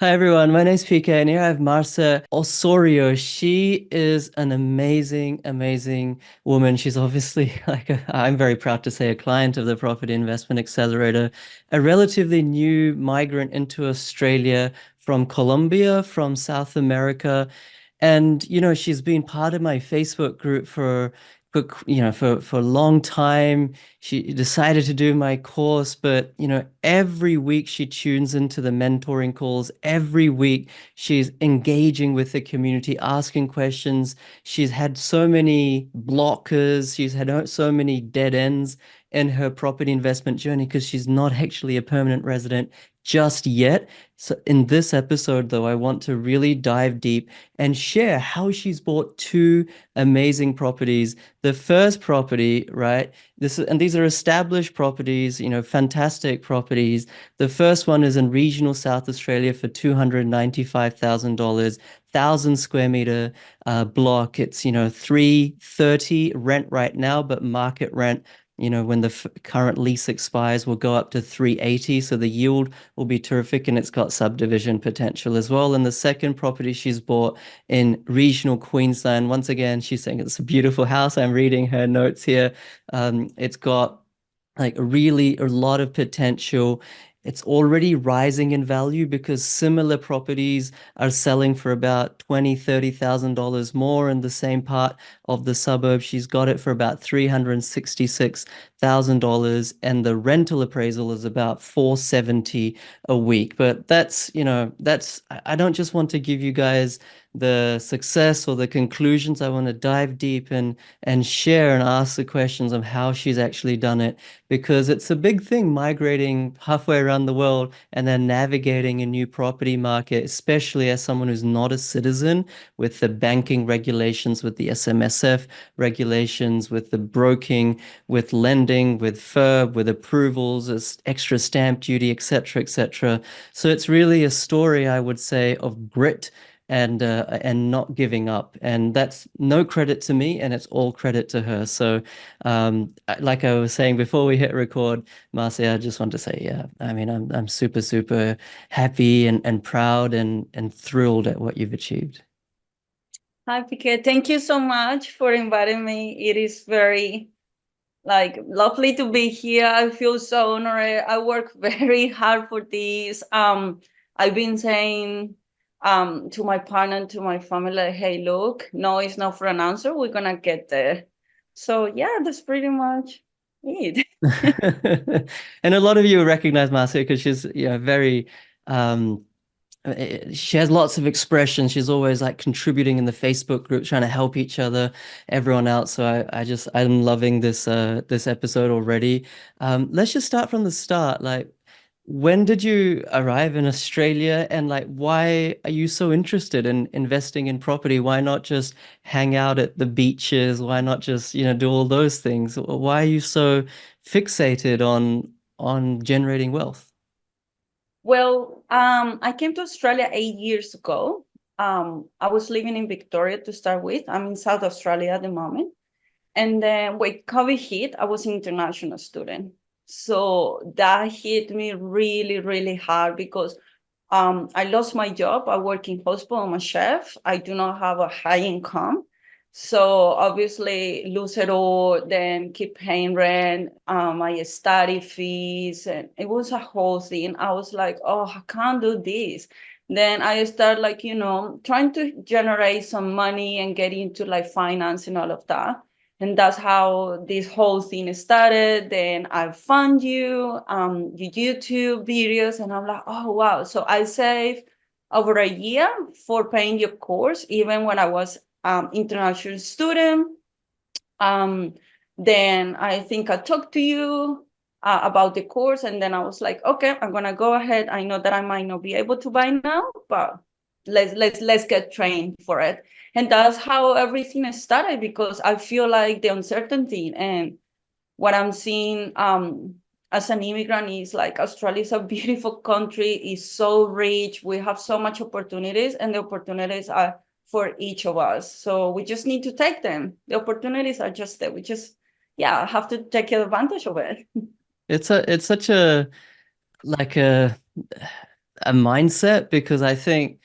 Hi everyone, my name's PK and here I have Marce Osorio. She is an amazing, amazing woman. She's obviously I'm very proud to say a client of the Property Investment Accelerator, a relatively new migrant into Australia from Colombia, from South America. And, she's been part of my Facebook group for a long time. She decided to do my course, but every week she tunes into the mentoring calls. Every week she's engaging with the community, asking questions. She's had so many blockers. She's had so many dead ends in her property investment journey because she's not actually a permanent resident just yet. So in this episode, though, I want to really dive deep and share how she's bought two amazing properties. The first property, right? These are established properties, fantastic properties. The first one is in regional South Australia for $295,000, 1,000 square meter block. It's 330 rent right now, but market rent, when the current lease expires, will go up to 380. So the yield will be terrific, and it's got subdivision potential as well. And the second property she's bought in regional Queensland, once again, she's saying it's a beautiful house. I'm reading her notes here. It's got like really a lot of potential. It's already rising in value because similar properties are selling for about 20, $30,000 more in the same part of the suburb. She's got it for about $366,000, and the rental appraisal is about 470 a week. But I don't just want to give you guys the success or the conclusions. I want to dive deep and share and ask the questions of how she's actually done it, because it's a big thing migrating halfway around the world and then navigating a new property market, especially as someone who's not a citizen, with the banking regulations, with the SMSF regulations, with the broking, with lending, with FIRB, with approvals, extra stamp duty, etc., etc. So it's really a story, I would say, of grit and not giving up. And that's no credit to me, and it's all credit to her. So, like I was saying before we hit record, Marcia, I just want to say, yeah, I mean, I'm super, super happy and proud and thrilled at what you've achieved. Hi, Piquet. Thank you so much for inviting me. It is very lovely to be here. I feel so honored. I work very hard for this. I've been saying to my partner, to my family, like, hey, look, no, it's not for an answer. We're gonna get there. So yeah, that's pretty much it. And a lot of you will recognize Marcia because she's, very um she has lots of expression. She's always like contributing in the Facebook group, trying to help each other, everyone out. So I'm loving this episode already. Let's just start from the start. Like, when did you arrive in Australia, and like, why are you so interested in investing in property? Why not just hang out at the beaches? Why not just, do all those things? Why are you so fixated on generating wealth? Well, I came to Australia 8 years ago. I was living in Victoria to start with. I'm in South Australia at the moment. And then when COVID hit, I was an international student. So that hit me really, really hard because I lost my job. I work in hospital. I'm a chef. I do not have a high income. So obviously lose it all, then keep paying rent, my study fees, and it was a whole thing. I was like, oh, I can't do this. Then I start trying to generate some money and get into like finance and all of that. And that's how this whole thing started. Then I found you, your YouTube videos, and I'm like, oh wow. So I saved over a year for paying your course, even when I was international student. Um, then I think I talked to you about the course, and then I was like, okay, I'm gonna go ahead. I know that I might not be able to buy now, but let's get trained for it. And that's how everything started because I feel like the uncertainty and what I'm seeing as an immigrant is like Australia is a beautiful country, is so rich. We have so much opportunities, and the opportunities are for each of us. So we just need to take them. The opportunities are just there. We just, yeah, have to take advantage of it. It's such a like a a mindset because I think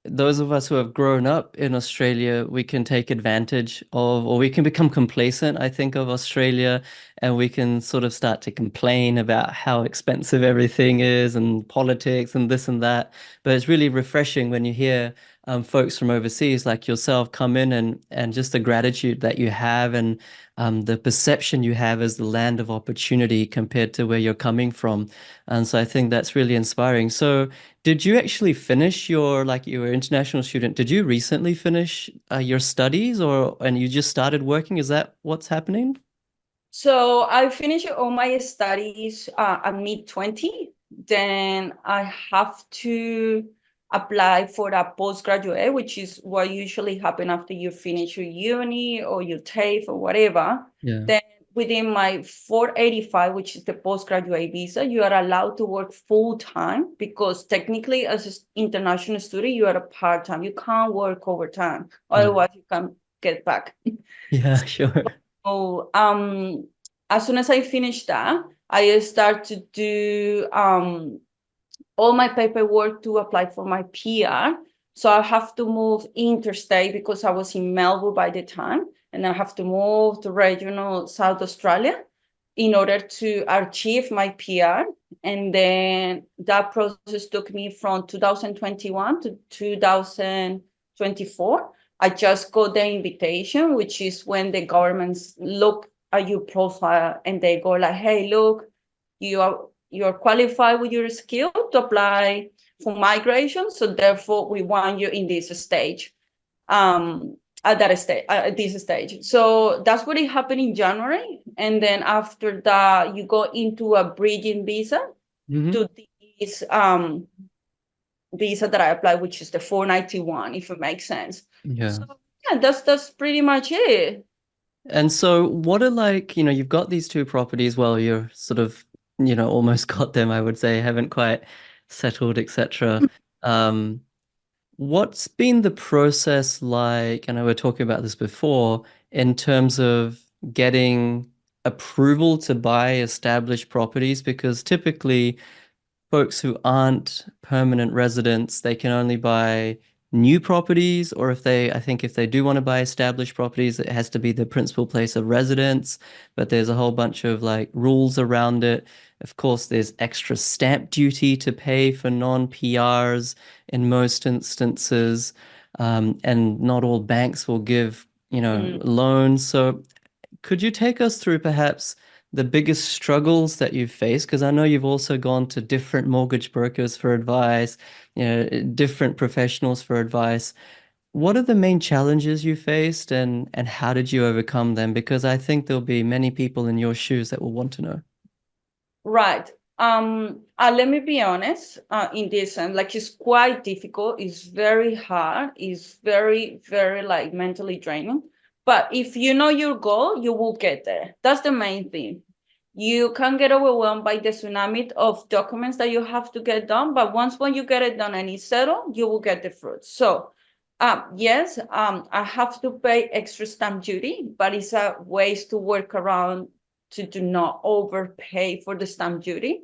those of us who have grown up in Australia, we can take advantage of, or we can become complacent, I think, of Australia, and we can sort of start to complain about how expensive everything is and politics and this and that. But it's really refreshing when you hear folks from overseas like yourself come in and just the gratitude that you have and the perception you have as the land of opportunity compared to where you're coming from. And so I think that's really inspiring. So, did you actually finish your, like you were an international student, did you recently finish your studies or and you just started working? Is that what's happening? So I finished all my studies at mid-20. Then I have to apply for a postgraduate, which is what usually happen after you finish your uni or your TAFE or whatever. Yeah. Then within my 485, which is the postgraduate visa, you are allowed to work full time because technically as an international student, you are a part-time. You can't work overtime. Yeah. Otherwise, you can get back. Yeah, sure. So as soon as I finished that, I start to do all my paperwork to apply for my PR. So I have to move interstate because I was in Melbourne by the time, and I have to move to regional South Australia in order to achieve my PR. And then that process took me from 2021 to 2024. I just got the invitation, which is when the governments look at your profile and they go like, hey, look, you're qualified with your skill to apply for migration. So therefore, we want you in this stage, at that stage, at this stage. So that's what happened in January. And then after that, you go into a bridging visa Hmm. to this visa that I applied, which is the 491, if it makes sense. Yeah. So yeah, that's pretty much it. And so what are like, you've got these two properties, well, you're sort of, almost got them, I would say, haven't quite settled, etc. Um, What's been the process like? I know we were talking about this before, in terms of getting approval to buy established properties, because typically folks who aren't permanent residents, they can only buy new properties, or I think if they do want to buy established properties, it has to be the principal place of residence. But there's a whole bunch of like rules around it. Of course, there's extra stamp duty to pay for non-PRs in most instances. And not all banks will give, Mm. loans. So could you take us through perhaps the biggest struggles that you've faced? Because I know you've also gone to different mortgage brokers for advice, different professionals for advice. What are the main challenges you faced and how did you overcome them? Because I think there'll be many people in your shoes that will want to know. Right. Let me be honest, in this sense, like it's quite difficult, it's very hard, it's very, very like mentally draining. But if you know your goal, you will get there. That's the main thing. You can get overwhelmed by the tsunami of documents that you have to get done, but when you get it done and it's settled, you will get the fruits. So yes, I have to pay extra stamp duty, but it's a ways to work around to do not overpay for the stamp duty.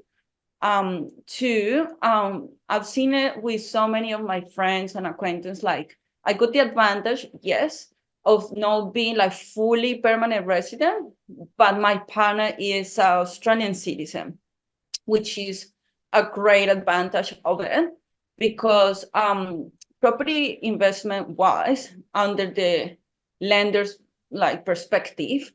Two, I've seen it with so many of my friends and acquaintances. Like, I got the advantage, yes, of not being like fully permanent resident, but my partner is an Australian citizen, which is a great advantage of it because property investment wise, under the lender's like perspective,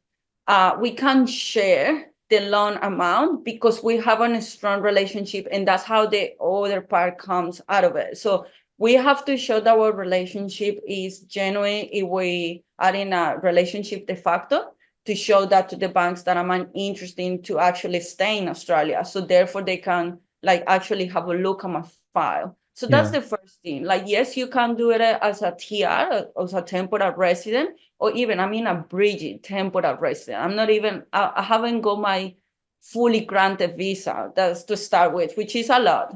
we can share the loan amount because we have a strong relationship, and that's how the other part comes out of it. So we have to show that our relationship is genuine if we are in a relationship de facto, to show that to the banks that I'm interested to actually stay in Australia. So therefore they can like actually have a look at my file. So that's Yeah. the first thing. Like, yes, you can do it as a TR, as a temporary resident, or even, I mean, a bridging temporary resident. I haven't got my fully granted visa. That's to start with, which is a lot.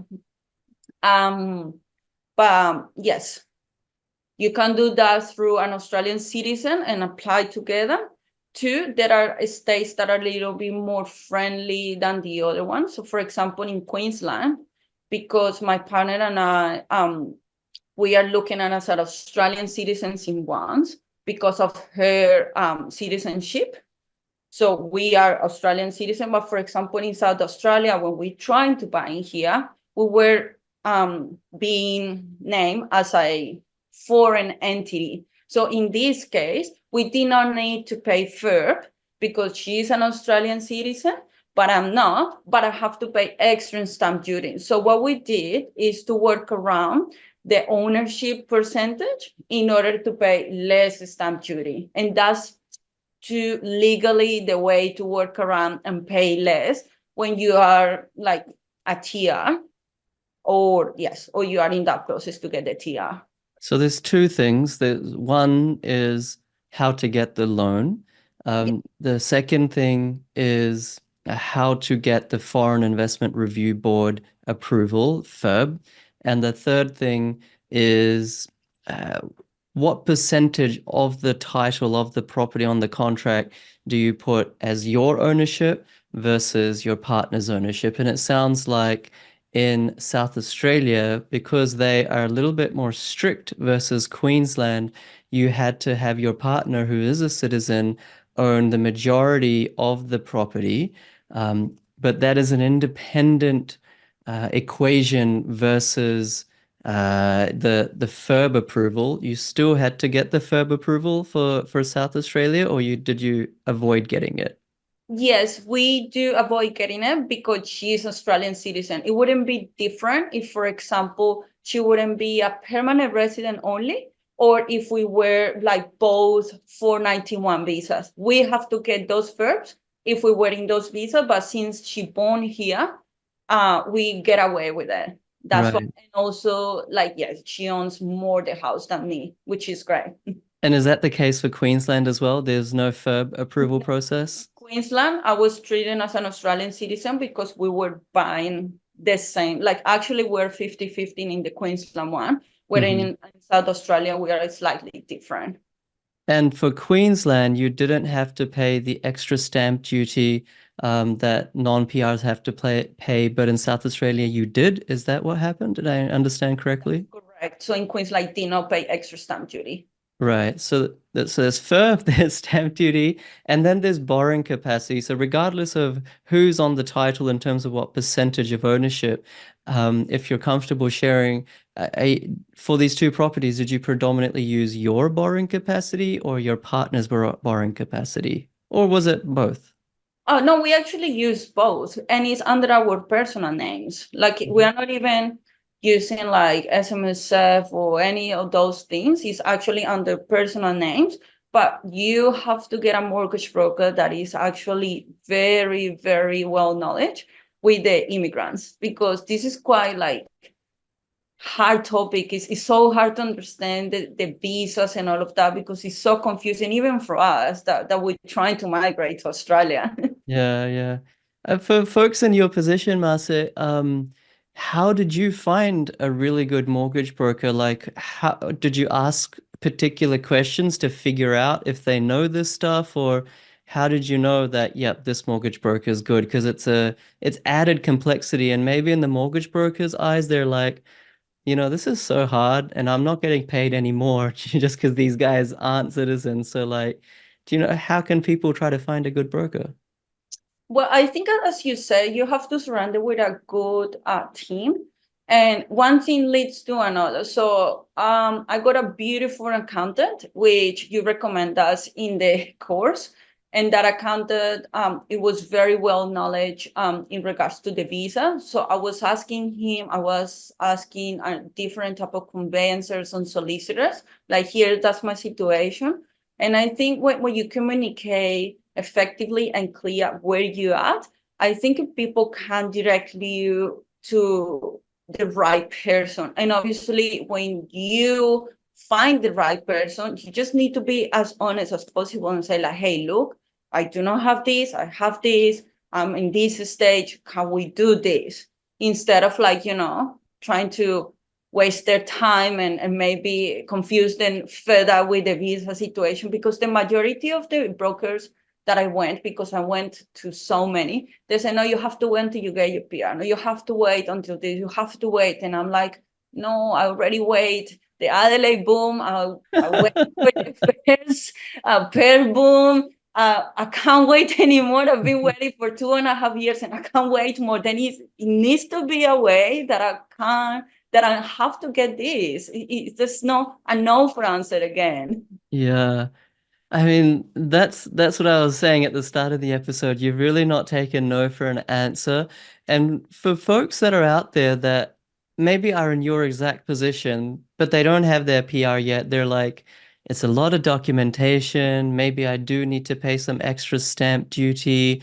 But yes, you can do that through an Australian citizen and apply together. Two, there are states that are a little bit more friendly than the other ones. So, for example, in Queensland, because my partner and I, we are looking at as Australian citizens in once because of her citizenship. So we are Australian citizens, but for example, in South Australia, when we trying to buy in here, we were being named as a foreign entity. So in this case, we did not need to pay FIRB because she's an Australian citizen, but I'm not, but I have to pay extra stamp duty. So what we did is to work around the ownership percentage in order to pay less stamp duty. And that's to legally the way to work around and pay less when you are like a TR or yes, or you are in that process to get the TR. So there's two things. One is how to get the loan. The second thing is how to get the Foreign Investment Review Board approval, FIRB. And the third thing is uh, what percentage of the title of the property on the contract do you put as your ownership versus your partner's ownership? And it sounds like in South Australia, because they are a little bit more strict versus Queensland, you had to have your partner, who is a citizen, own the majority of the property. But that is an independent equation versus the FIRB approval. You still had to get the FIRB approval for South Australia, or did you avoid getting it? Yes, we do avoid getting it because she's Australian citizen. It wouldn't be different if, for example, she wouldn't be a permanent resident only, or if we were like both 491 visas. We have to get those first if we were in those visas, but since she born here, we get away with it. That's why, Right. and also like yes, she owns more the house than me, which is great. And is that the case for Queensland as well? There's no FIRB approval process? Queensland, I was treated as an Australian citizen because we were buying the same. Like actually we're 50-50 in the Queensland one, where Mhm. in South Australia we are slightly different. And for Queensland, you didn't have to pay the extra stamp duty that non-PRs have to pay, but in South Australia you did. Is that what happened? Did I understand correctly? Correct. So in Queensland, I did not pay extra stamp duty. Right. So there's FIRB, there's stamp duty, and then there's borrowing capacity. So regardless of who's on the title in terms of what percentage of ownership, if you're comfortable sharing, for these two properties, did you predominantly use your borrowing capacity or your partner's borrowing capacity? Or was it both? Oh, no, we actually use both, and it's under our personal names. Like we Mhm. are not even using like SMSF or any of those things. It's actually under personal names, but you have to get a mortgage broker that is actually very, very well knowledge with the immigrants because this is quite like hard topic. It's so hard to understand the visas and all of that because it's so confusing even for us that we're trying to migrate to Australia. Yeah, yeah. For folks in your position, Marce, how did you find a really good mortgage broker? Like, how did you ask particular questions to figure out if they know this stuff, or how did you know that, yep, this mortgage broker is good? Because it's added complexity, and maybe in the mortgage broker's eyes, they're like, this is so hard, and I'm not getting paid anymore just because these guys aren't citizens. So, like, how can people try to find a good broker? Well, I think as you say, you have to surround it with a good team, and one thing leads to another. So I got a beautiful accountant, which you recommend us in the course, and that accountant it was very well knowledge in regards to the visa. So I was asking him, I was asking different type of conveyancers and solicitors, like here, that's my situation, and I think when you communicate effectively and clear where you're at, I think people can direct you to the right person. And obviously, when you find the right person, you just need to be as honest as possible and say, like, hey, look, I do not have this, I have this, I'm in this stage, can we do this? Instead of like, trying to waste their time and maybe confuse them further with the visa situation because the majority of the brokers that I went, because I went to so many. They say, no, you have to wait until you get your PR. No, you have to wait until this. You have to wait. And I'm like, no, I already wait. The Adelaide boom, I wait for the first pair boom. I can't wait anymore. I've been waiting for 2.5 years, and I can't wait more. Then it needs to be a way that I have to get this. There's no a no for answer again. Yeah. I mean, that's what I was saying at the start of the episode. You've really not taken no for an answer. And for folks that are out there that maybe are in your exact position, but they don't have their PR yet, they're like, it's a lot of documentation. Maybe I do need to pay some extra stamp duty.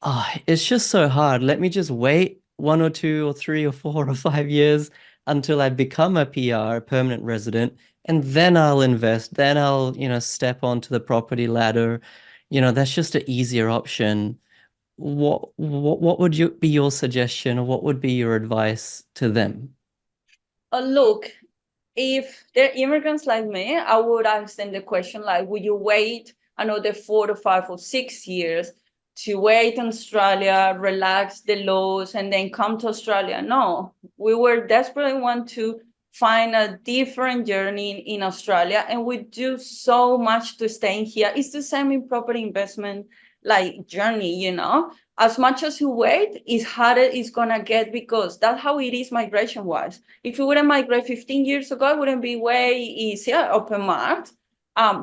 Oh, it's just so hard. Let me just wait 1 or 2 or 3 or 4 or 5 years until I become a PR, permanent resident, and then I'll invest. Then I'll, step onto the property ladder. That's just an easier option. What would be your suggestion, or what would be your advice to them? Look, if they're immigrants like me, I would ask them the question like, would you wait another 4 to 5 or 6 years to wait in Australia, relax the laws, and then come to Australia? No, we were desperately want to find a different journey in Australia, and we do so much to stay here. It's the same in property investment like journey. As much as you wait, it's harder it's gonna get, because that's how it is migration wise. If you wouldn't migrate 15 years ago, it wouldn't be way easier, open market,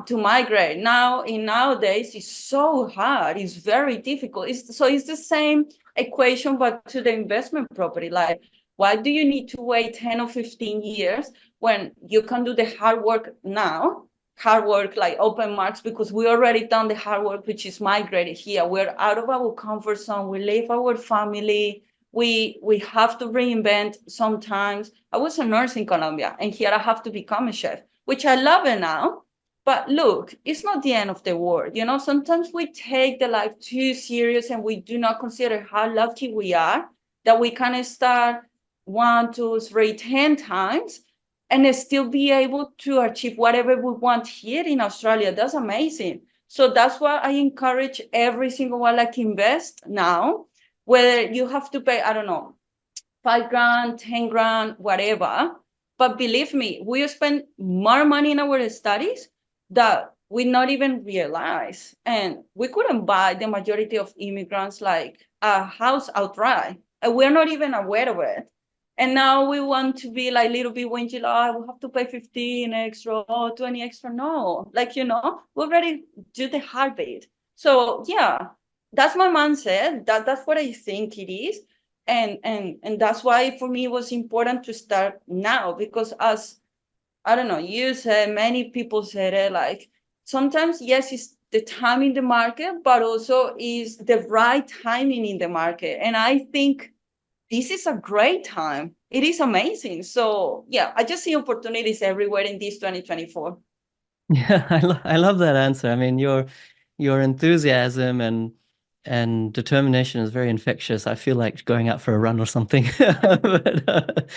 to migrate. Nowadays, it's so hard. It's very difficult. It's the same equation, but to the investment property. Like, why do you need to wait 10 or 15 years when you can do the hard work now? Hard work like open marks, because we already done the hard work, which is migrated here. We're out of our comfort zone. We leave our family. We have to reinvent sometimes. I was a nurse in Colombia, and here I have to become a chef, which I love it now. But look, it's not the end of the world. Sometimes we take the life too serious, and we do not consider how lucky we are that we can start 1, 2, 3, 10 times and still be able to achieve whatever we want here in Australia. That's amazing. So that's why I encourage every single one, like, invest now, whether you have to pay, I don't know, 5 grand, 10 grand, whatever. But believe me, we spend more money in our studies that we not even realize. And we couldn't buy, the majority of immigrants, like a house outright. And we're not even aware of it. And now we want to be like little bit whingy, like, we have to pay 15 extra or 20 extra. No, like, we already do the hard bit. So yeah, that's my mindset. That's what I think it is. And that's why for me it was important to start now, because as I don't know, you said, many people said it, like, sometimes yes, it's the time in the market, but also is the right timing in the market. And I think this is a great time. It is amazing. So yeah, I just see opportunities everywhere in this 2024. Yeah, I love that answer. I mean, your enthusiasm and determination is very infectious. I feel like going out for a run or something. But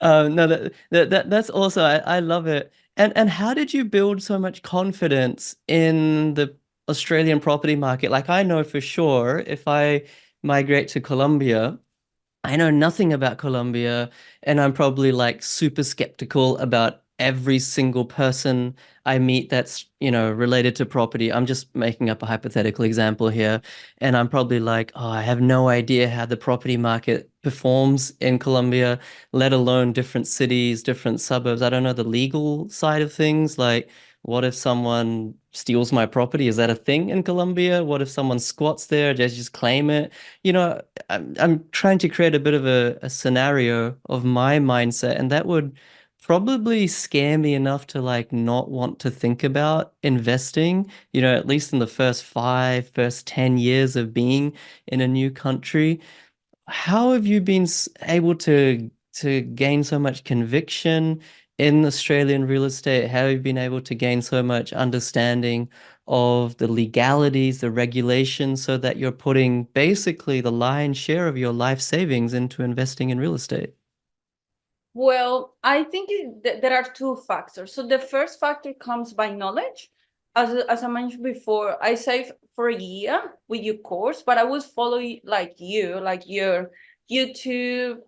no, that's also I love it. And how did you build so much confidence in the Australian property market? Like, I know for sure if I migrate to Colombia, I know nothing about Colombia, and I'm probably like super skeptical about every single person I meet that's, related to property. I'm just making up a hypothetical example here. And I'm probably like, oh, I have no idea how the property market performs in Colombia, let alone different cities, different suburbs. I don't know the legal side of things. Like, what if someone steals my property? Is that a thing in Colombia? What if someone squats there? Just claim it? I'm trying to create a bit of a scenario of my mindset, and that would probably scare me enough to like not want to think about investing, at least in the first 10 years of being in a new country. How have you been able to gain so much conviction in Australian real estate? How have you been able to gain so much understanding of the legalities, the regulations, so that you're putting basically the lion's share of your life savings into investing in real estate? Well, I think there are two factors. So the first factor comes by knowledge. as I mentioned before, I saved for a year with your course, but I was following like you, like your YouTube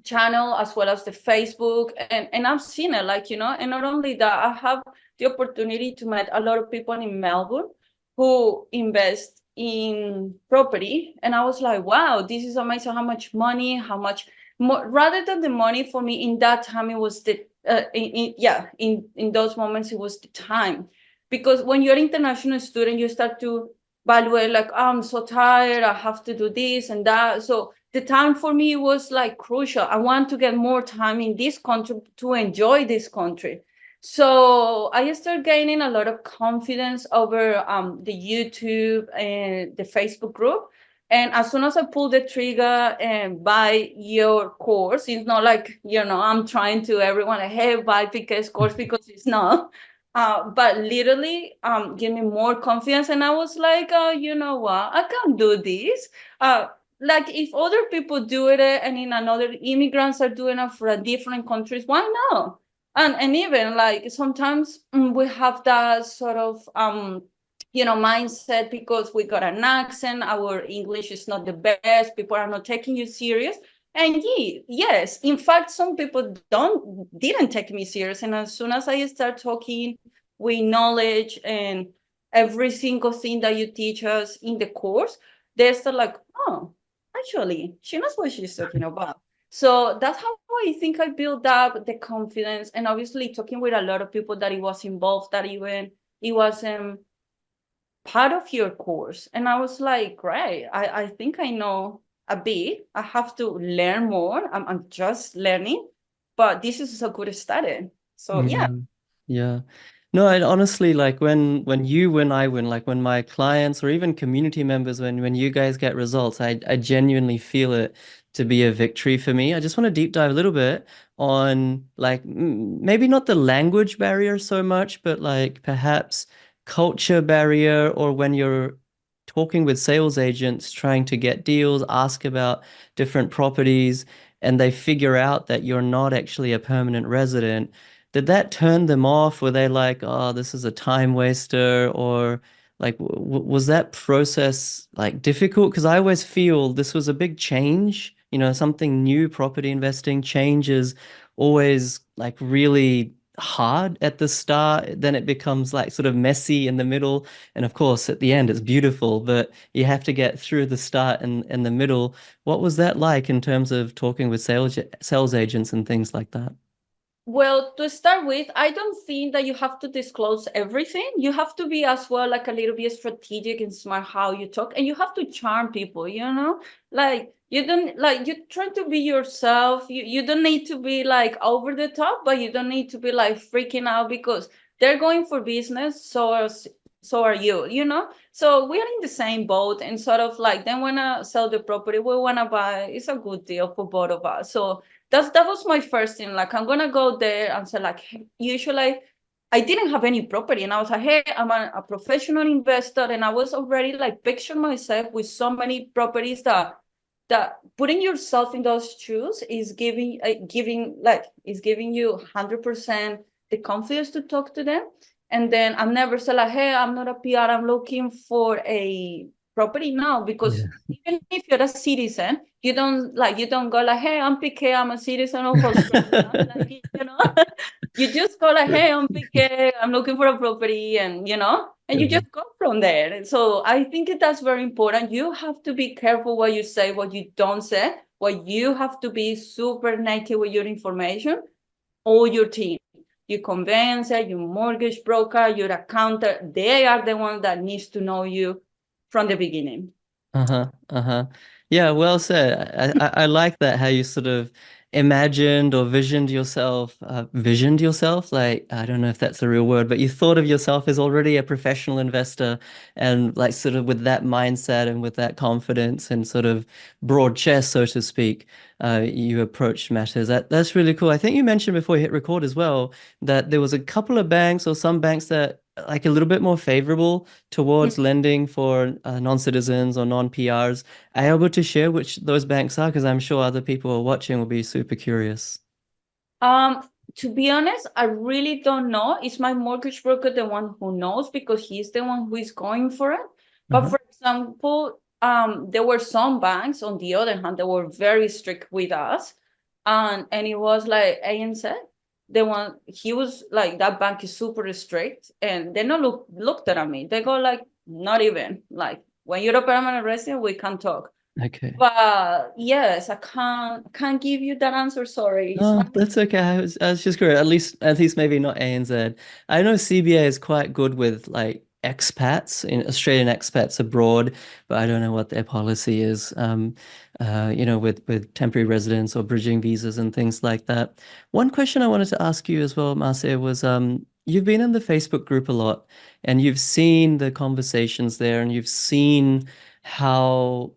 channel as well as the Facebook, and I've seen it, like, and not only that, I have the opportunity to meet a lot of people in Melbourne who invest in property, and I was like, wow, this is amazing. How much money, how much more, rather than the money for me in that time, it was the yeah, in those moments it was the time, because when you're an international student you start to evaluate like, oh, I'm so tired, I have to do this and that. So the time for me was like crucial. I want to get more time in this country to enjoy this country. So I started gaining a lot of confidence over the YouTube and the Facebook group. And as soon as I pull the trigger and buy your course, it's not like, I'm trying to everyone, like, hey, buy Pique's course, because it's not. But literally give me more confidence. And I was like, you know what? I can do this. Like if other people do it and in another immigrants are doing it for a different countries, why not? And even like sometimes we have that sort of mindset because we got an accent, our English is not the best, people are not taking you serious. And yes, in fact, some people didn't take me serious. And as soon as I start talking with knowledge and every single thing that you teach us in the course, they start like, oh, actually, she knows what she's talking about. So that's how I think I built up the confidence. And obviously talking with a lot of people that it was involved, that even it wasn't part of your course. And I was like, great, I think I know a bit. I have to learn more. I'm just learning, but this is a good study. So yeah. Mm, yeah. No, I honestly like when you win, I win. Like when my clients or even community members, when you guys get results, I genuinely feel it to be a victory for me. I just want to deep dive a little bit on like maybe not the language barrier so much, but like perhaps culture barrier, or when you're talking with sales agents trying to get deals, ask about different properties, and they figure out that you're not actually a permanent resident. Did that turn them off? Were they like, oh, this is a time waster? Or like, was that process like difficult? Because I always feel this was a big change, something new, property investing changes always like really hard at the start. Then it becomes like sort of messy in the middle. And of course, at the end, it's beautiful, but you have to get through the start and the middle. What was that like in terms of talking with sales agents and things like that? Well, to start with, I don't think that you have to disclose everything. You have to be as well like a little bit strategic and smart how you talk, and you have to charm people, Like you don't like you try to be yourself. You don't need to be like over the top, but you don't need to be like freaking out because they're going for business, so are you. So we are in the same boat and sort of like they wanna sell the property, we wanna buy. It's a good deal for both of us. So that was my first thing. Like, I'm gonna go there and say, like, hey, usually I didn't have any property, and I was like, hey, I'm a professional investor, and I was already like picture myself with so many properties that putting yourself in those shoes is giving you 100% the confidence to talk to them. And then I'm never say like, hey, I'm not a PR, I'm looking for a property now, because Yeah. even if you're a citizen, you don't go like, hey, I'm PK, I'm a citizen of Australia. Like, you just go like, hey, I'm PK, I'm looking for a property, and you Yeah. just go from there. And so I think that's very important. You have to be careful what you say, what you don't say, what you have to be super naked with your information, or your team. Your conveyancer, your mortgage broker, your accountant, they are the one that needs to know you from the beginning. Uh-huh. Uh-huh. Yeah, well said. I like that how you sort of imagined or visioned yourself. Like, I don't know if that's a real word, but you thought of yourself as already a professional investor and like sort of with that mindset and with that confidence and sort of broad chest, so to speak, you approached matters. That's really cool. I think you mentioned before you hit record as well that there was a couple of banks or some banks that like a little bit more favorable towards lending for non-citizens or non-PRs. Are you able to share which those banks are? Because I'm sure other people are watching will be super curious. To be honest, I really don't know. Is my mortgage broker the one who knows because he's the one who is going for it? But Uh-huh. for example, there were some banks, on the other hand, that were very strict with us. And it was like ANZ, the one he was like, that bank is super strict, and they not looked at me. They go like, not even like, when you're a permanent resident, we can talk. Okay. But yes, I can't give you that answer. Sorry. It's No, my that's okay. I was just curious. At least maybe not ANZ. I know CBA is quite good with like expats in Australian expats abroad, but I don't know what their policy is. With temporary residence or bridging visas and things like that. One question I wanted to ask you as well, Marce, was you've been in the Facebook group a lot and you've seen the conversations there and you've seen how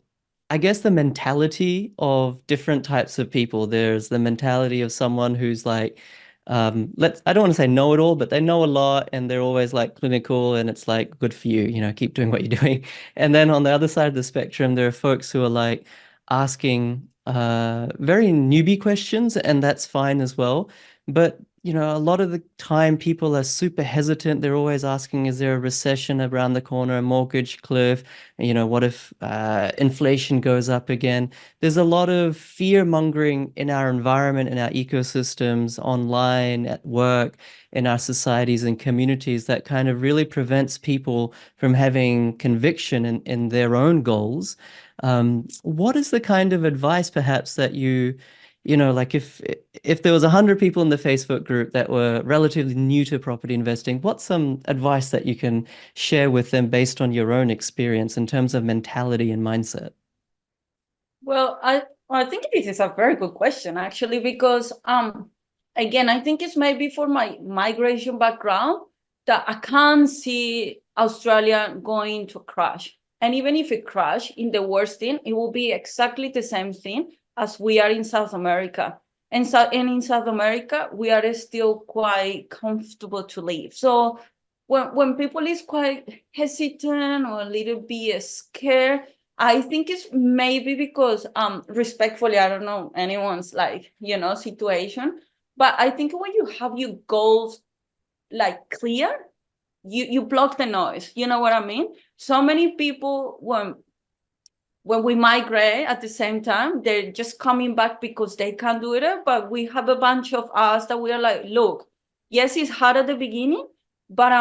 I guess the mentality of different types of people. There's the mentality of someone who's like, I don't want to say know it all, but they know a lot and they're always like clinical and it's like good for you, keep doing what you're doing. And then on the other side of the spectrum, there are folks who are like asking very newbie questions, and that's fine as well. But a lot of the time people are super hesitant. They're always asking, is there a recession around the corner, a mortgage cliff? What if inflation goes up again? There's a lot of fear mongering in our environment, in our ecosystems, online, at work, in our societies and communities that kind of really prevents people from having conviction in their own goals. What is the kind of advice perhaps that like if there was 100 people in the Facebook group that were relatively new to property investing, what's some advice that you can share with them based on your own experience in terms of mentality and mindset? Well, I think this is a very good question actually, because again, I think it's maybe for my migration background that I can't see Australia going to crash. And even if it crash in the worst thing, it will be exactly the same thing as we are in South America. And in South America, we are still quite comfortable to live. So when people is quite hesitant or a little bit scared, I think it's maybe because respectfully, I don't know anyone's like, situation, but I think when you have your goals like clear, you block the noise. You know what I mean? So many people when we migrate at the same time, they're just coming back because they can't do it. But we have a bunch of us that we are like, look, yes, it's hard at the beginning, but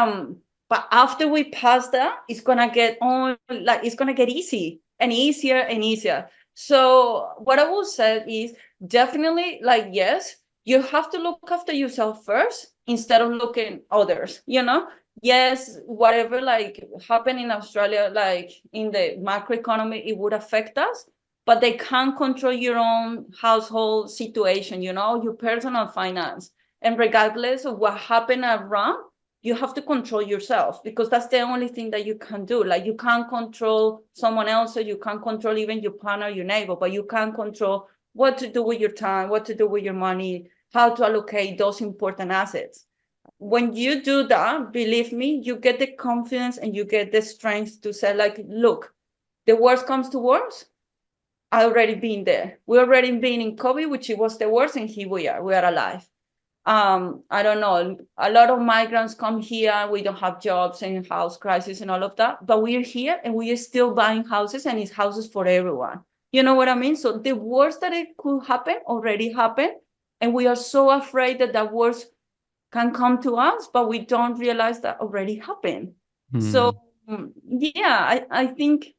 after we pass that, it's gonna get on, like it's gonna get easy and easier and easier. So what I will say is definitely like, yes, you have to look after yourself first instead of looking others. Yes, whatever like happened in Australia, like in the macroeconomy, it would affect us, but they can't control your own household situation, your personal finance. And regardless of what happened around, you have to control yourself because that's the only thing that you can do. Like you can't control someone else, or you can't control even your partner, your neighbor, but you can control what to do with your time, what to do with your money, how to allocate those important assets. When you do that, believe me, you get the confidence and you get the strength to say, like, look, the worst comes to worst. I already been there. We already been in COVID, which it was the worst, and here we are. We are alive. I don't know. A lot of migrants come here. We don't have jobs and house crisis and all of that, but we're here and we are still buying houses, and it's houses for everyone. You know what I mean? So the worst that it could happen already happened, and we are so afraid that that worst can come to us, but we don't realize that already happened. So Hmm. yeah, I think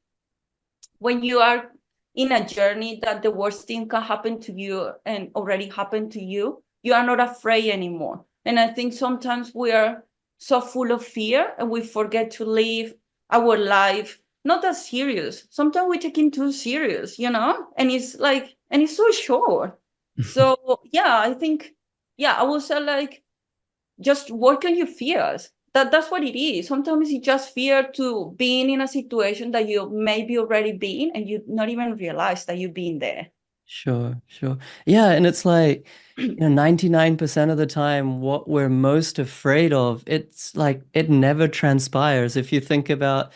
when you are in a journey that the worst thing can happen to you and already happened to you, you are not afraid anymore. And I think sometimes we are so full of fear and we forget to live our life not as serious. Sometimes we take it too serious, and it's like, and it's so short. So yeah, I think, yeah, I would say like, just work on your fears. That's what it is. Sometimes it's just fear to being in a situation that you maybe already been and you not even realize that you've been there. Sure, sure. Yeah, and it's like, 99% of the time, what we're most afraid of, it's like it never transpires. If you think about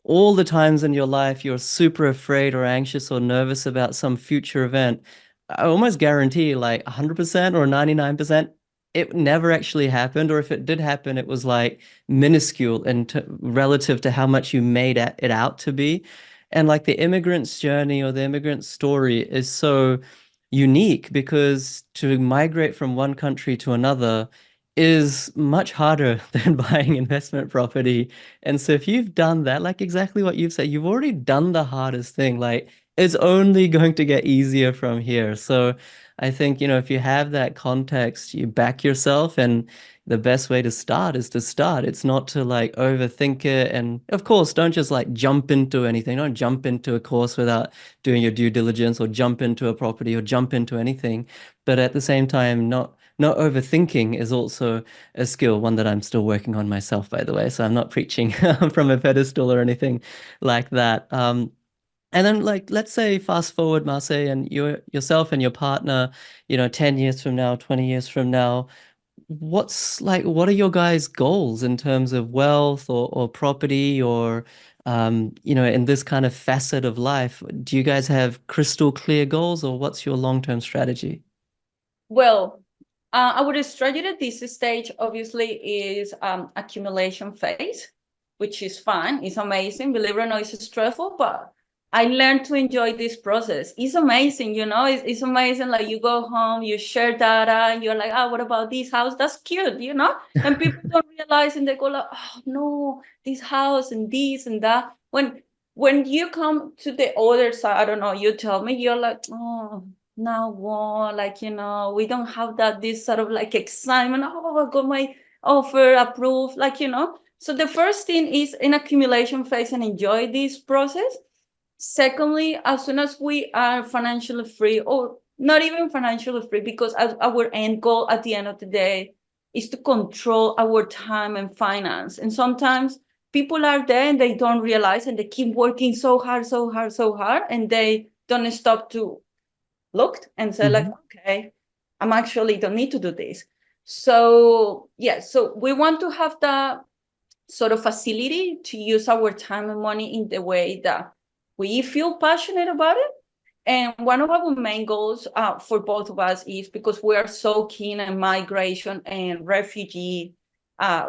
all the times in your life you're super afraid or anxious or nervous about some future event, I almost guarantee like 100% or 99%, it never actually happened, or if it did happen, it was like minuscule and relative to how much you made it out to be. And like the immigrant's journey or the immigrant story is so unique because to migrate from one country to another is much harder than buying investment property. And so if you've done that, like exactly what you've said, you've already done the hardest thing. Like it's only going to get easier from here. So I think, if you have that context, you back yourself, and the best way to start is to start. It's not to like overthink it. And of course, don't just like jump into anything. Don't jump into a course without doing your due diligence, or jump into a property, or jump into anything. But at the same time, not overthinking is also a skill, one that I'm still working on myself, by the way. So I'm not preaching from a pedestal or anything like that. And then like let's say fast forward, Marce, and yourself and your partner, 10 years from now, 20 years from now, what are your guys' goals in terms of wealth or property or in this kind of facet of life? Do you guys have crystal clear goals, or what's your long-term strategy? Well, our strategy at this stage obviously is accumulation phase, which is fun. It's amazing. Believe it or not, it's stressful, but I learned to enjoy this process. It's amazing, it's amazing. Like you go home, you share data, and you're like, what about this house? That's cute. And people don't realize, and they go like, oh no, this house and this and that. When you come to the other side, I don't know, you tell me, you're like, oh, now what? Like, we don't have this sort of like excitement. Oh, I got my offer approved, So the first thing is in accumulation phase and enjoy this process. Secondly, as soon as we are financially free, or not even financially free, because our end goal at the end of the day is to control our time and finance. And sometimes people are there and they don't realize, and they keep working so hard, so hard, so hard, and they don't stop to look and say like, Hmm. okay, I'm actually don't need to do this. So yeah, so we want to have the sort of facility to use our time and money in the way that we feel passionate about it. And one of our main goals for both of us is, because we are so keen on migration and refugee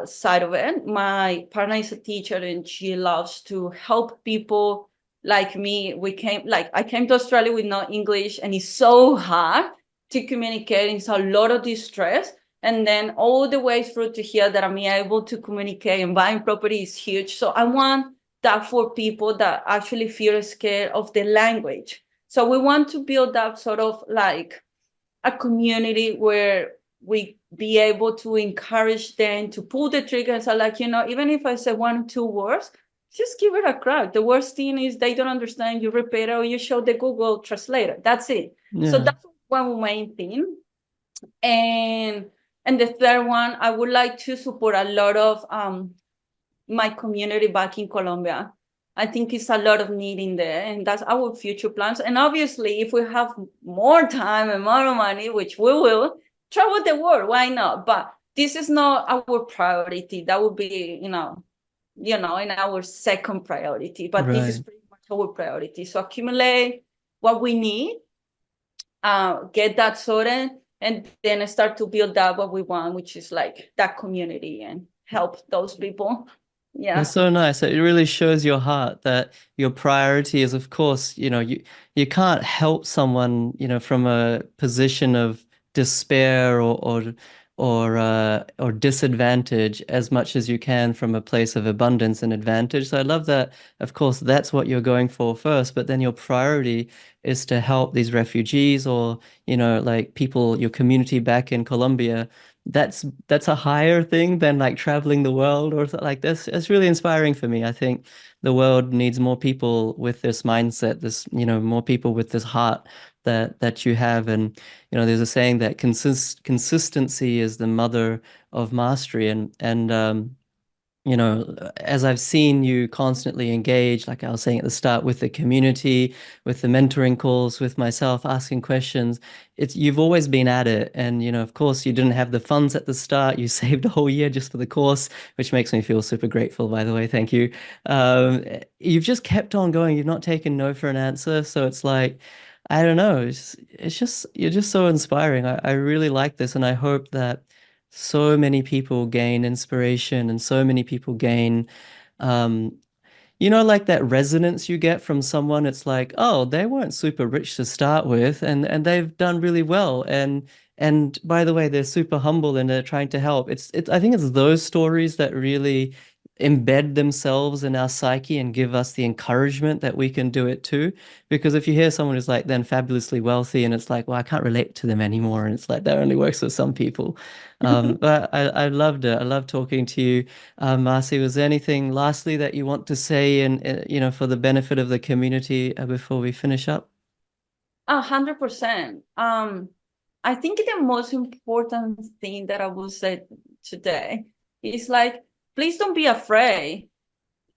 side of it. My partner is a teacher and she loves to help people like me. I came to Australia with no English, and it's so hard to communicate. It's a lot of distress. And then all the way through to here that I'm able to communicate, and buying property is huge. So I want that for people that actually feel scared of the language. So we want to build up sort of like a community where we be able to encourage them to pull the trigger and say, like, even if I say 1 or 2 words, just give it a crack. The worst thing is they don't understand, you repeat it, or you show the Google translator. That's it. So Yeah. that's one main thing. And the third one, I would like to support a lot of my community back in Colombia. I think it's a lot of need in there, and that's our future plans. And obviously, if we have more time and more money, which we will, travel the world. Why not? But this is not our priority. That would be, in our second priority. But this is Right. pretty much our priority. So accumulate what we need, get that sorted, and then start to build up what we want, which is like that community and help those people. That's Yeah. so nice. It really shows your heart that your priority is, of course, you can't help someone, from a position of despair or disadvantage as much as you can from a place of abundance and advantage. So I love that, of course, that's what you're going for first, but then your priority is to help these refugees or, like people, your community back in Colombia. That's a higher thing than like traveling the world or something like this. It's really inspiring for me. I think the world needs more people with this mindset, more people with this heart that you have. And there's a saying that consistency is the mother of mastery. And as I've seen you constantly engage, like I was saying at the start, with the community, with the mentoring calls, with myself, asking questions, you've always been at it. And, of course, you didn't have the funds at the start. You saved a whole year just for the course, which makes me feel super grateful, by the way. Thank you. You've just kept on going. You've not taken no for an answer. So it's like, I don't know. It's just, you're just so inspiring. I really like this. And I hope that so many people gain inspiration and so many people gain um, like that resonance you get from someone, it's like, oh, they weren't super rich to start with, and they've done really well. And by the way, they're super humble and they're trying to help. I think it's those stories that really embed themselves in our psyche and give us the encouragement that we can do it too. Because if you hear someone who's like then fabulously wealthy and it's like, well, I can't relate to them anymore, and it's like that only works for some people. But I loved it. I love talking to you. Marcy, was there anything lastly that you want to say and for the benefit of the community before we finish up? 100%. I think the most important thing that I will say today is like, please don't be afraid.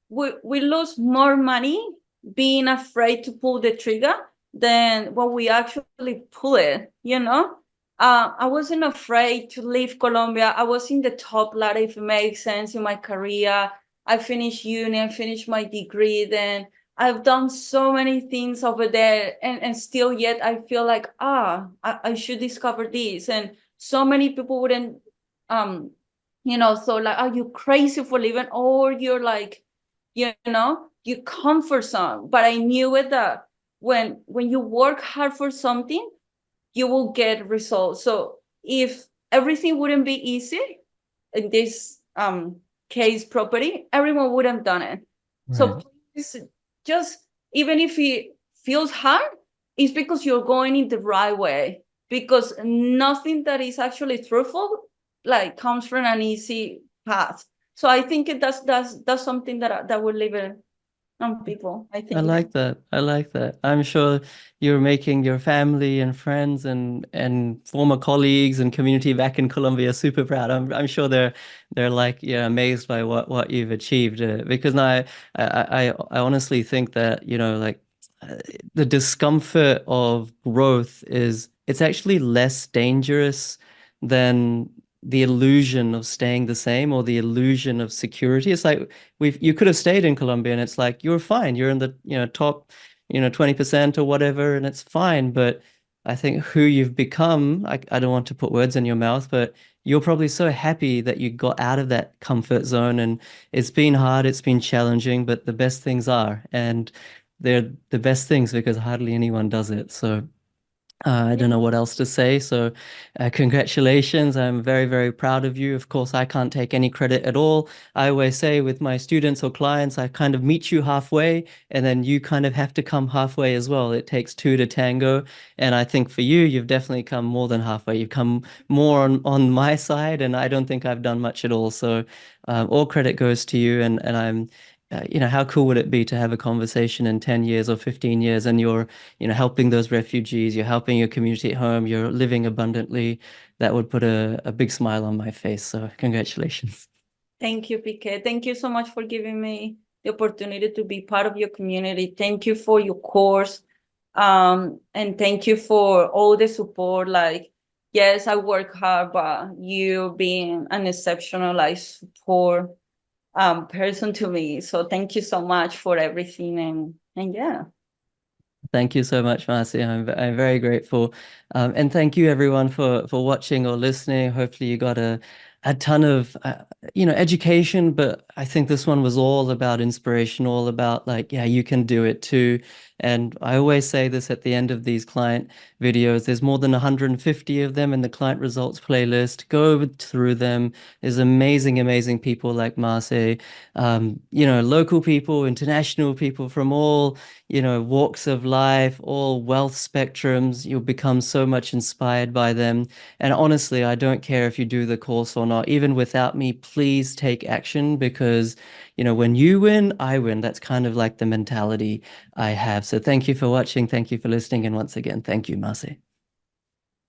We lose more money being afraid to pull the trigger than when we actually pull it, you know? I wasn't afraid to leave Colombia. I was in the top ladder, if it makes sense, in my career. I finished uni, I finished my degree, then I've done so many things over there, and still yet I feel like, I should discover this. And so many people wouldn't, so like, are you crazy for leaving? Or you're like, you comfort zone. But I knew it that when you work hard for something, you will get results. So if everything wouldn't be easy in this case property, everyone would have done it. So Right. please, just even if it feels hard, it's because you're going in the right way. Because nothing that is actually truthful like comes from an easy path. So I think that's something that will leave it on people. I I think it's like that. I like that. I'm sure you're making your family and friends and former colleagues and community back in Colombia super proud. I'm sure they're like, yeah, amazed by what you've achieved. Because now I honestly think that, like uh, the discomfort of growth it's actually less dangerous than the illusion of staying the same or the illusion of security. It's like you could have stayed in Colombia and it's like you're fine. You're in the, top, 20% or whatever, and it's fine. But I think who you've become, I don't want to put words in your mouth, but you're probably so happy that you got out of that comfort zone, and it's been hard, it's been challenging, but the best things are, and they're the best things because hardly anyone does it. So I don't know what else to say. So, congratulations. I'm very, very proud of you. Of course, I can't take any credit at all. I always say with my students or clients, I kind of meet you halfway, and then you kind of have to come halfway as well. It takes two to tango. And I think for you, you've definitely come more than halfway. You've come more on my side, and I don't think I've done much at all. So, all credit goes to you. And I'm, how cool would it be to have a conversation in 10 years or 15 years and you're helping those refugees, you're helping your community at home, you're living abundantly. That would put a big smile on my face. So congratulations. Thank you, Piquet. Thank you so much for giving me the opportunity to be part of your community. Thank you for your course. And thank you for all the support. Like, yes, I work hard, but you being an exceptional like support person to me. So thank you so much for everything. And yeah. Thank you so much, Marcy. I'm very grateful. And thank you everyone for watching or listening. Hopefully you got a ton of education, but I think this one was all about inspiration, all about like, yeah, you can do it too. And I always say this at the end of these client videos. There's more than 150 of them in the client results playlist. Go through them. There's amazing, amazing people like Marce, local people, international people from all walks of life, all wealth spectrums. You'll become so much inspired by them. And honestly, I don't care if you do the course or not. Even without me, please take action because, when you win, I win. That's kind of like the mentality I have. So thank you for watching. Thank you for listening. And once again, thank you, Marcy.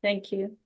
Thank you.